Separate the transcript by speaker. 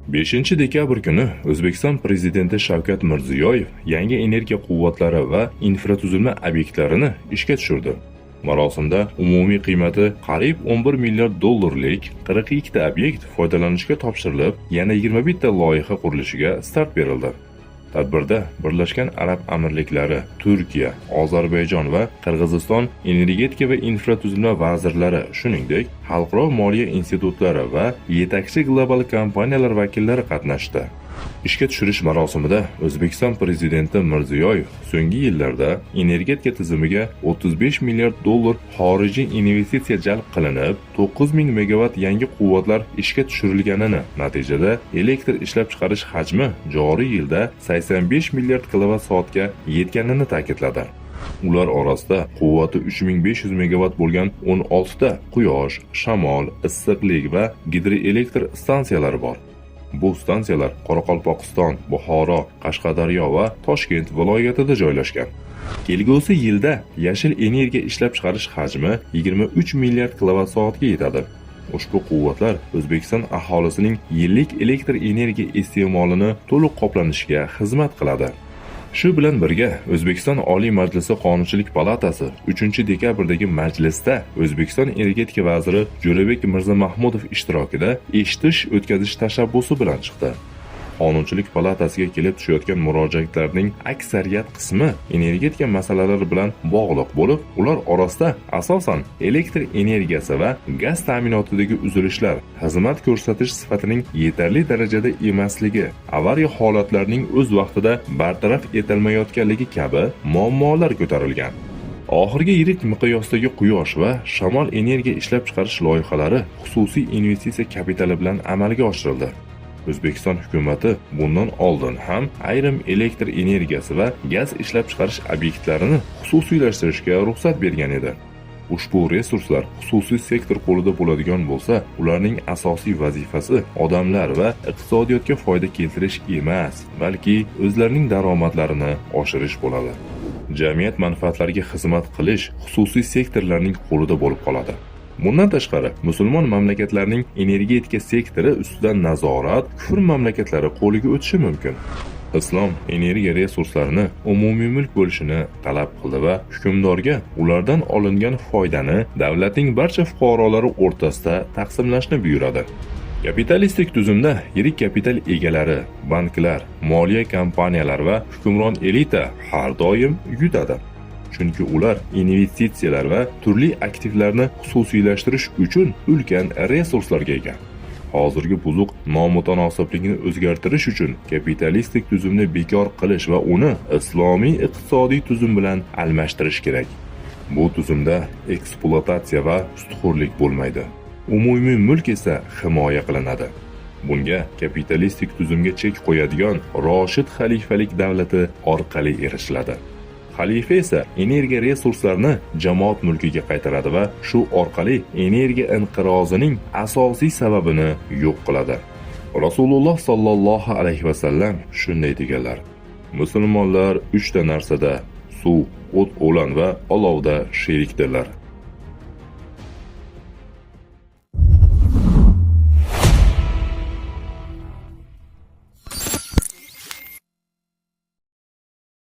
Speaker 1: 5 dekabr kuni O'zbekiston Prezidenti Shavkat Mirziyoyev yangi energiya quvvatlari va infratuzilma obyektlarini ishga tushirdi. Marosimda umumiy qiymati qariyb 11 milliard dollarlik 42 ta obyekt foydalanishga topshirilib, yana 21 ta loyiha qurilishiga start berildi. Tadbirda Birlashgan Arab Amirliklari, Turkiya, Ozarbayjon va Qirg'iziston energetika va infratuzilma vazirlari, shuningdek, xalqaro moliya institutlari va yetakchi global kompaniyalar vakillari qatnashdi. Ishga tushirish marosimida O'zbekiston Prezidenti Mirziyoyev so'nggi yillarda energetika tizimiga 35 milliard dollar xorijiy investitsiya jalb qilinib, 9000 megawatt yangi quvvatlar ishga tushirilganini, natijada elektr ishlab chiqarish hajmi joriy yilda 85 milliard kilovatt-soatga yetganini ta'kidladi. Ular orasida quvvati 3500 megawatt bo'lgan 16 ta quyosh, shamol, issiqlik va gidroelektr stansiyalari bor. Bu stansiyalar Qoraqalpog'iston, Buxoro, Qashqadaryo va Toshkent viloyatida joylashgan. Kelgusi yilda yashil energiya ishlab chiqarish hajmi 23 milliard kilovatt-soatga yetadi. Ushbu quvvatlar O'zbekiston aholisining yillik elektr energiya iste'molini to'liq qoplanishiga xizmat qiladi. Shu bilan birga O'zbekiston Oliy Majlisi Qonunchilik palatasi 3-dekabrdagi majlisda O'zbekiston energetika vaziri Jo'rabek Mirzamahmudov ishtirokida eshitish o'tkazish tashabbusi bilan chiqdi. Qonunchilik palatasiga kelib tushayotgan murojaatlarning aksariyat qismi energetika masalalari bilan bog'liq bo'lib, ular orasida asosan elektr energiyasi va gaz ta'minotidagi uzilishlar, xizmat ko'rsatish sifatining yetarli darajada emasligi, avariya holatlarining o'z vaqtida bartaraf etilmayotganligi kabi muammolar ko'tarilgan. Oxirgi yirik miqyosdagi quyosh va shamol energiya ishlab chiqarish loyihalari xususiy investitsiya kapitali bilan amalga oshirildi. O'zbekiston hukumatı bundan oldin ham ayrim elektr energiyasi va gaz ishlab chiqarish obyektlarini xususiylashtirishga ruxsat bergan edi. Ushbu resurslar xususiy sektor qo'lida bo'ladigan bo'lsa, ularning asosiy vazifasi odamlar va iqtisodiyotga foyda keltirish emas, balki o'zlarining daromadlarini oshirish bo'ladi. Jamiyat manfaatlariga xizmat qilish xususiy sektorlarning qo'lida bo'lib qoladi. Bundan tashqari, musulmon mamlakatlarning energetika sektori ustidan nazorat kufr mamlakatlari qo'liga o'tishi mumkin. Islom energiya resurslarini umumiy mulk bo'lishini talab qildi va hukmdorga ulardan olingan foydani davlatning barcha fuqarolari o'rtasida taqsimlashni buyuradi. Kapitalistik tuzumda yirik kapital egalari, banklar, moliya kompaniyalari va hukmron elita har doim yutadi. Chunki ular investitsiyalar va turli aktivlarni xususiylashtirish uchun ulkan resurslarga ega. Hozirgi buzuq nomutanosiblikni o'zgartirish uchun kapitalistik tuzumni bekor qilish va uni islomiy iqtisodiy tuzum bilan almashtirish kerak. Bu tuzumda ekspluatatsiya va sudxo'rlik bo'lmaydi. Umumiy mulk esa himoya qilinadi. Bunga kapitalistik tuzumga chek qo'yadigan Roshid xalifalik davlati orqali erishiladi. Xalifa esa energiya resurslarini jamoat mulkiga qaytaradi va shu orqali energiya inqirozining asosiy sababini yo'q qiladi. Rasululloh sallallohu alayhi va sallam shunday deganlar: Musulmonlar 3 ta narsada suv, o't-o'lan va olovda sherikdirlar.